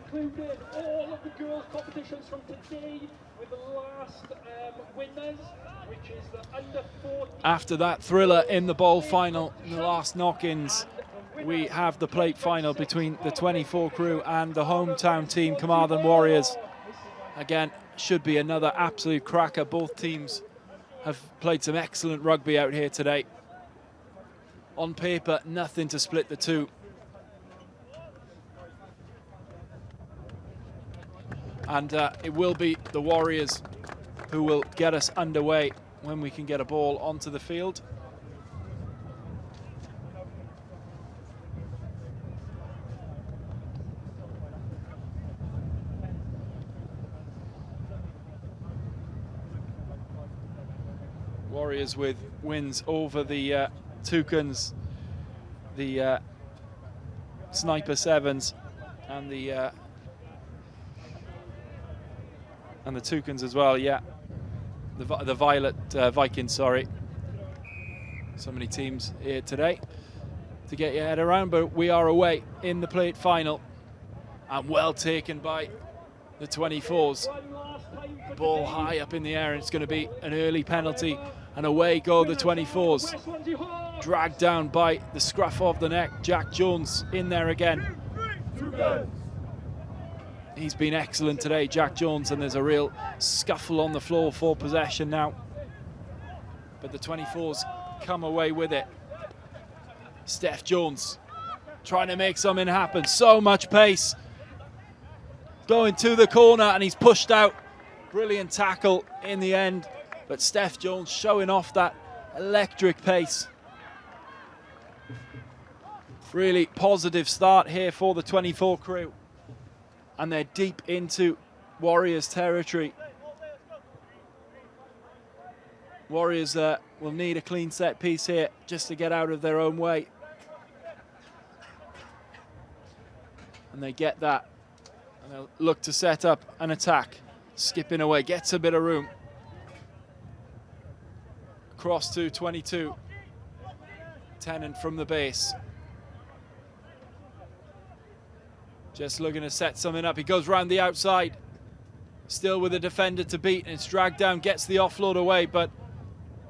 concluded all of the girls' competitions from today with the last winners, which is the under 14. After that thriller in the bowl final, in the last knock-ins, we have the plate final between the 24 crew and the hometown team, Carmarthen Warriors. Again, should be another absolute cracker. Both teams have played some excellent rugby out here today. On paper, nothing to split the two. And it will be the Warriors who will get us underway when we can get a ball onto the field. Warriors with wins over the Toucans, the Sniper Sevens, and the Toucans as well. Yeah, the Violet Vikings. Sorry, so many teams here today to get your head around, but we are away in the plate final, and well taken by the 24s. Ball high up in the air, and it's going to be an early penalty. And away go the 24s. Dragged down by the scruff of the neck. Jack Jones in there again. He's been excellent today, Jack Jones, and there's a real scuffle on the floor for possession now. But the 24s come away with it. Steph Jones trying to make something happen. So much pace. Going to the corner, and he's pushed out. Brilliant tackle in the end. But Steph Jones showing off that electric pace. Really positive start here for the 24 crew. And they're deep into Warriors territory. Warriors will need a clean set piece here just to get out of their own way. And they get that. And they'll look to set up an attack. Skipping away, gets a bit of room. Cross to 22. Tennant from the base. Just looking to set something up. He goes round the outside. Still with a defender to beat, and it's dragged down, gets the offload away, but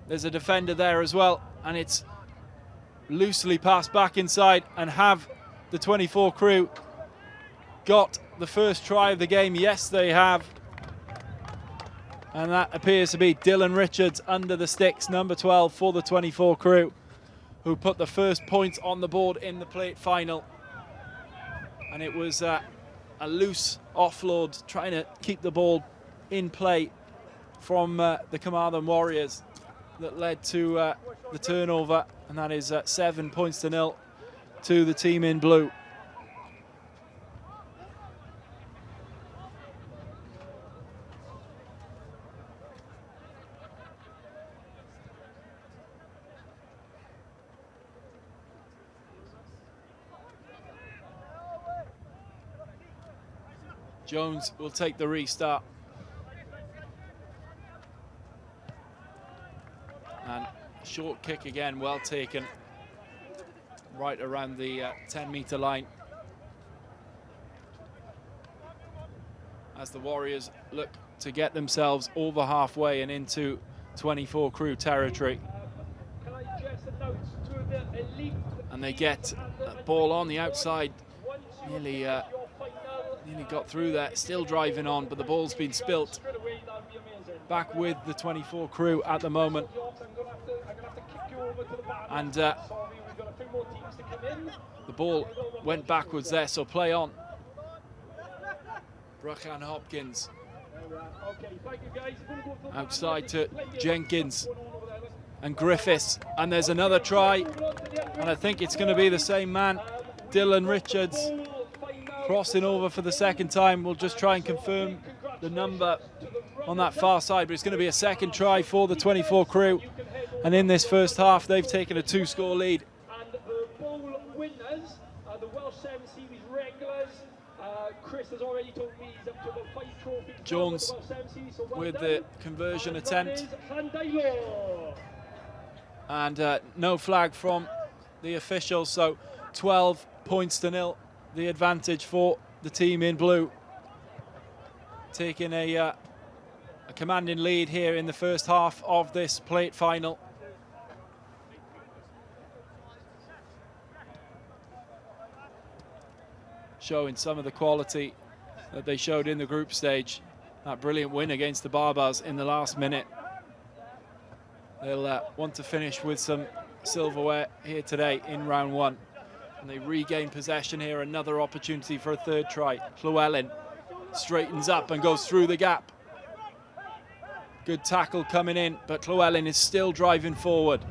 there's a defender there as well, and it's loosely passed back inside. And have the 24 crew got the first try of the game? Yes, they have. And that appears to be Dylan Richards under the sticks, number 12 for the 24 crew, who put the first point on the board in the plate final. And it was a loose offload, trying to keep the ball in play from the Carmarthen Warriors, that led to the turnover. And that is 7 points to 0 to the team in blue. Jones will take the restart. And short kick again, well taken. Right around the 10-meter line. As the Warriors look to get themselves over halfway and into 24 crew territory. And they get a ball on the outside. Nearly got through there, still driving on, but the ball's been spilt. Back with the 24 crew at the moment. And the ball went backwards there, so play on. Brookham Hopkins. Outside to Jenkins and Griffiths. And there's another try. And I think it's going to be the same man, Dylan Richards. Crossing over for the second time. We'll just try and confirm the number on that far side, but it's going to be a second try for the 24 crew. And in this first half, they've taken a 2-score lead. And the bowl winners are the Welsh 7 Series regulars. Chris has already told me he's up to about 5 trophies. Jones with the conversion attempt. And no flag from the officials, so 12 points to 0. The advantage for the team in blue, taking a commanding lead here in the first half of this plate final. Showing some of the quality that they showed in the group stage. That brilliant win against the Barbars in the last minute. They'll want to finish with some silverware here today in round one. And they regain possession here, another opportunity for a third try. Llewellyn straightens up and goes through the gap. Good tackle coming in, but Llewellyn is still driving forward.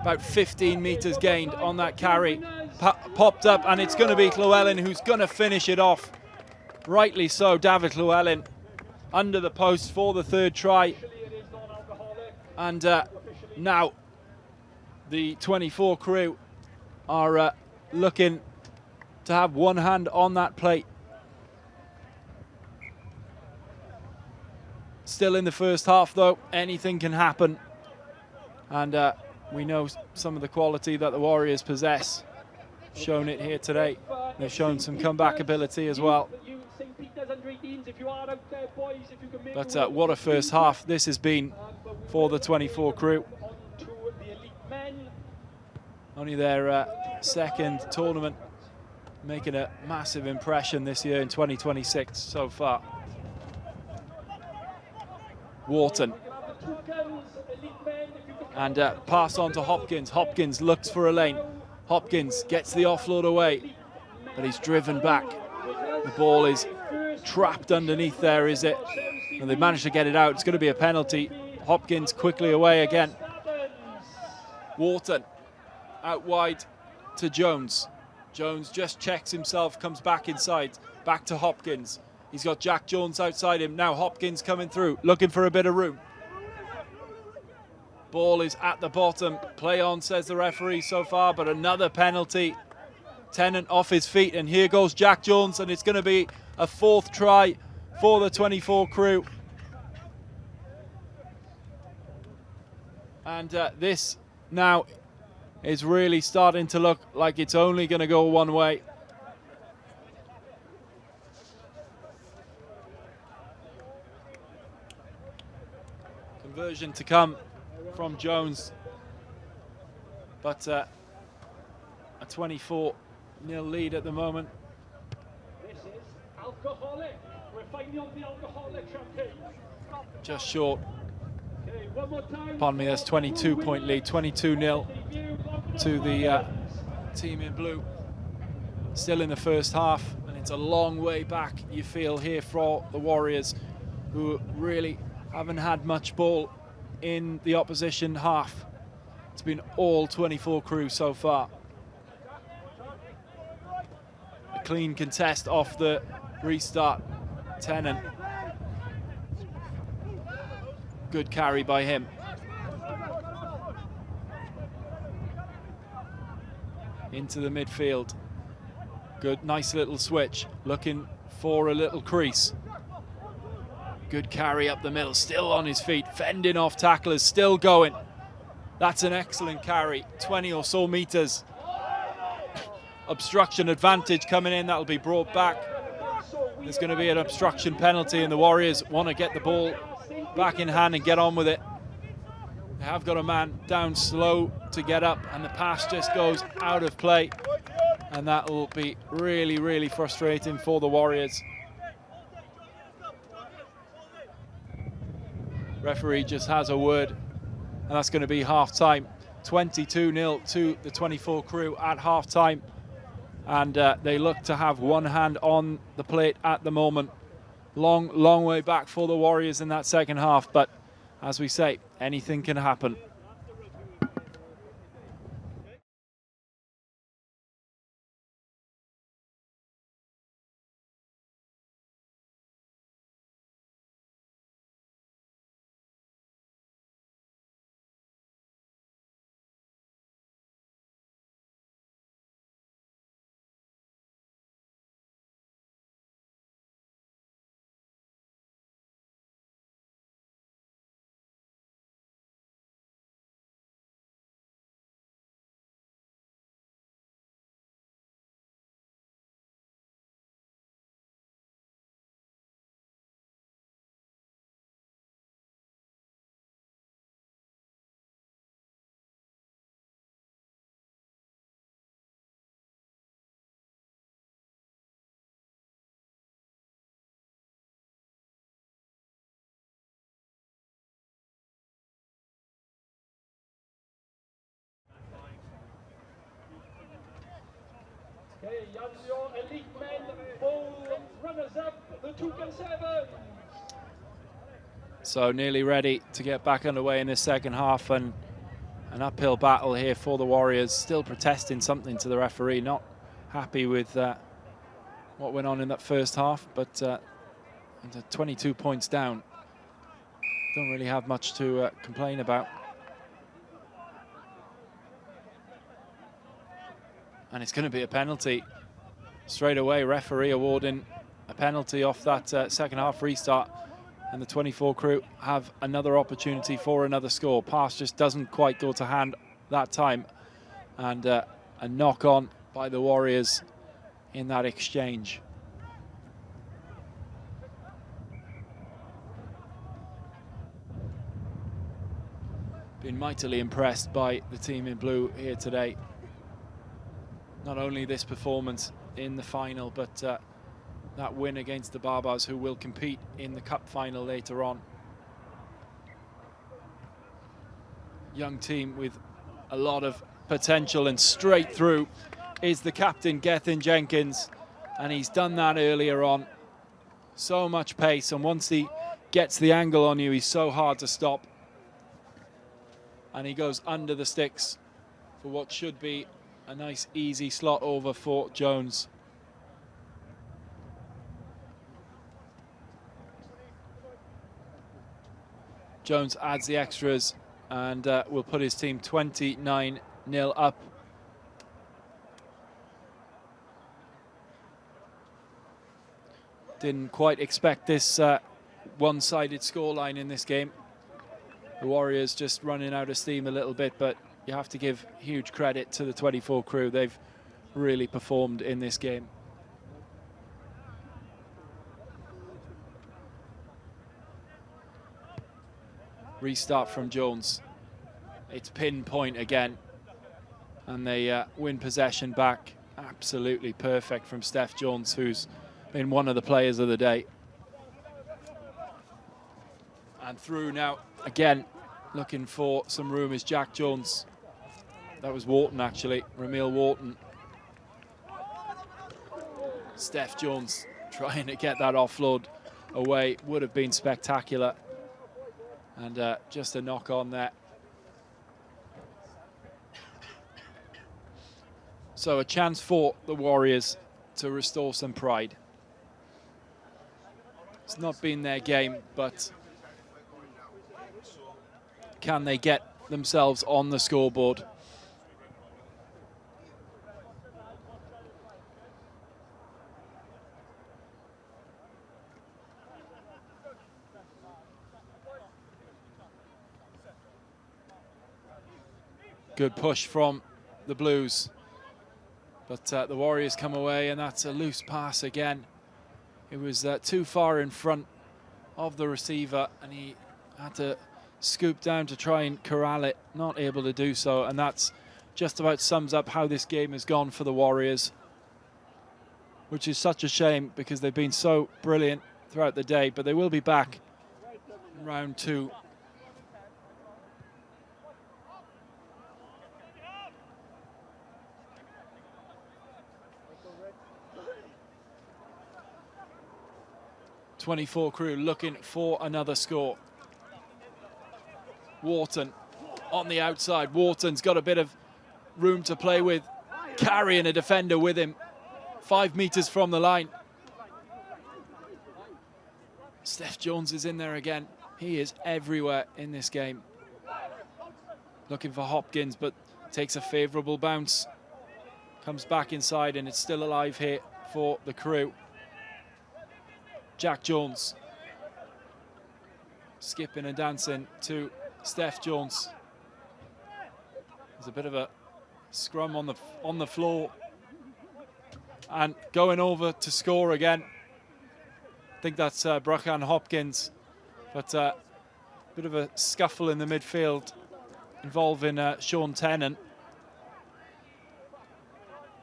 About 15 metres gained on that carry. Popped up, and it's going to be Llewellyn who's going to finish it off. Rightly so, David Llewellyn under the post for the third try. And now the 24 crew are looking to have one hand on that plate. Still in the first half though, anything can happen. And we know some of the quality that the Warriors possess. Shown it here today. They've shown some comeback ability as well. But what a first half this has been for the 24 crew. Only their second tournament, making a massive impression this year in 2026 so far. Wharton. And pass on to Hopkins. Hopkins looks for a lane. Hopkins gets the offload away, but he's driven back. The ball is trapped underneath there, is it? And they've managed to get it out. It's going to be a penalty. Hopkins quickly away again. Wharton out wide to Jones. Jones just checks himself, comes back inside. Back to Hopkins. He's got Jack Jones outside him. Now Hopkins coming through, looking for a bit of room. Ball is at the bottom. Play on, says the referee so far, but another penalty. Tennant off his feet, and here goes Jack Jones, and it's going to be a fourth try for the 24 crew. And this now is really starting to look like it's only going to go one way. Conversion to come from Jones, but a 24-0 lead at the moment. This is alcoholic. We're finding on the alcoholic champagne. Just short. Okay, one more time. Pardon me, that's 22-point lead, 22-0 to the team in blue. Still in the first half, and it's a long way back, you feel, here for the Warriors, who really haven't had much ball in the opposition half. It's been all 24 crew so far. A clean contest off the restart. Tennant. Good carry by him. Into the midfield. Good, nice little switch. Looking for a little crease. Good carry up the middle, still on his feet, fending off tacklers, still going. That's an excellent carry, 20 or so meters. Obstruction advantage coming in, that'll be brought back. There's going to be an obstruction penalty, and the Warriors want to get the ball back in hand and get on with it. They have got a man down slow to get up, and the pass just goes out of play. And that will be really, really frustrating for the Warriors. Referee just has a word, and that's going to be half-time. 22-0 to the 24 crew at half-time. And they look to have one hand on the plate at the moment. Long, long way back for the Warriors in that second half. But as we say, anything can happen. Okay, and your elite men, full runners-up, the Toucan Sevens. So nearly ready to get back underway in the second half, and an uphill battle here for the Warriors, still protesting something to the referee, not happy with what went on in that first half, but 22 points down. Don't really have much to complain about. And it's going to be a penalty straight away. Referee awarding a penalty off that second half restart, and the 24 crew have another opportunity for another score. Pass just doesn't quite go to hand that time, and a knock on by the Warriors in that exchange. Been mightily impressed by the team in blue here today. Not only this performance in the final, but that win against the Barbars, who will compete in the cup final later on. Young team with a lot of potential, and straight through is the captain, Gethin Jenkins, and he's done that earlier on. So much pace, and once he gets the angle on you, he's so hard to stop. And he goes under the sticks for what should be a nice easy slot over for Jones. Jones adds the extras and will put his team 29-0 up. Didn't quite expect this one-sided scoreline in this game. The Warriors just running out of steam a little bit, but you have to give huge credit to the 24 crew. They've really performed in this game. Restart from Jones. It's pinpoint again, and they win possession back. Absolutely perfect from Steph Jones, who's been one of the players of the day. And through now, again, looking for some room is Jack Jones. That was Wharton, actually, Ramil Wharton. Steph Jones trying to get that offload away. Would have been spectacular. And just a knock on there. So a chance for the Warriors to restore some pride. It's not been their game, but can they get themselves on the scoreboard? Good push from the Blues, but the Warriors come away, and that's a loose pass again. It was too far in front of the receiver, and he had to scoop down to try and corral it, not able to do so, and that's just about sums up how this game has gone for the Warriors, which is such a shame because they've been so brilliant throughout the day, but they will be back in round 2. .24 crew looking for another score. Wharton on the outside. Wharton's got a bit of room to play with, carrying a defender with him 5 meters from the line. Steph Jones is in there again. He is everywhere in this game. Looking for Hopkins, but takes a favorable bounce. Comes back inside, and it's still alive here for the crew. Jack Jones skipping and dancing to Steph Jones. There's a bit of a scrum on the floor, and going over to score again. I think that's Brachan Hopkins, but a bit of a scuffle in the midfield involving Sean Tennant.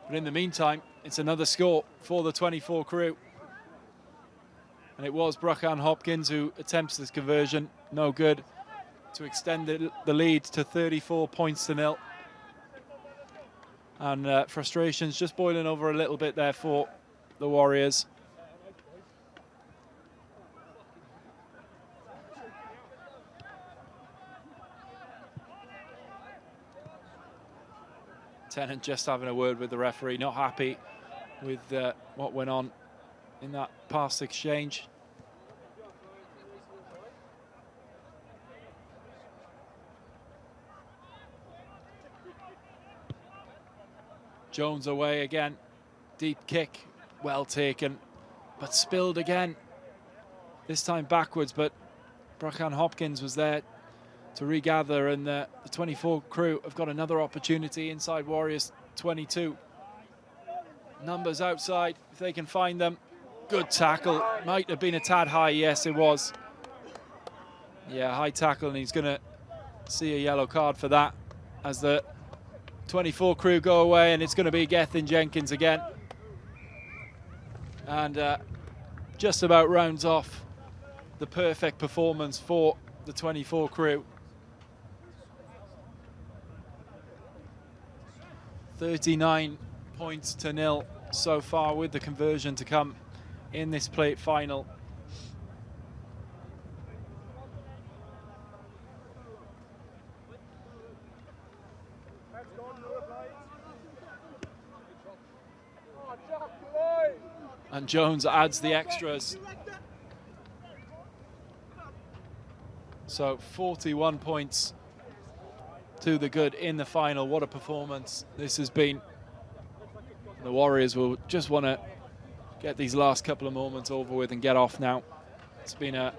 But in the meantime, it's another score for the 24 crew. And it was Brachan Hopkins who attempts this conversion, no good, to extend the lead to 34 points to 0. And frustrations just boiling over a little bit there for the Warriors. Tennant just having a word with the referee, not happy with what went on in that pass exchange. Jones away again, deep kick, well taken, but spilled again. This time backwards, but Brachan Hopkins was there to regather, and the 24 crew have got another opportunity inside Warriors 22. Numbers outside, if they can find them. Good tackle, might have been a tad high, yes it was. Yeah, high tackle, and he's gonna see a yellow card for that as the 24 crew go away, and it's gonna be Gethin Jenkins again. And just about rounds off the perfect performance for the 24 crew. 39 points to 0 so far, with the conversion to come in this plate final. And Jones adds the extras. So 41 points to the good in the final. What a performance this has been. The Warriors will just want to get these last couple of moments over with and get off now. It's been a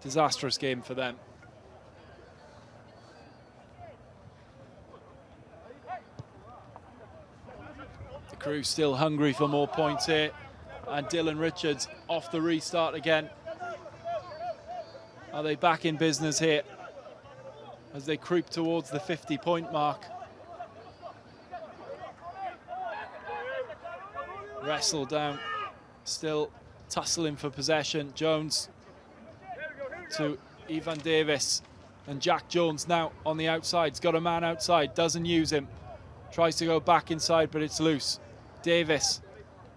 disastrous game for them. The crew still hungry for more points here. And Dylan Richards off the restart again. Are they back in business here as they creep towards the 50-point mark? Wrestle down, still tussling for possession. Jones to Ivan Davis, and Jack Jones now on the outside. He's got a man outside, doesn't use him. Tries to go back inside, but it's loose. Davis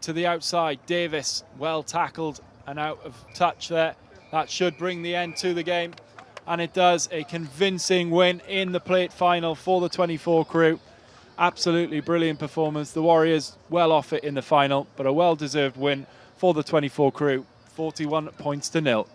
to the outside. Davis, well tackled and out of touch there. That should bring the end to the game, and it does. A convincing win in the plate final for the 24 crew. Absolutely brilliant performance. The Warriors well off it in the final, but a well-deserved win for the 24 crew. 41 points to 0.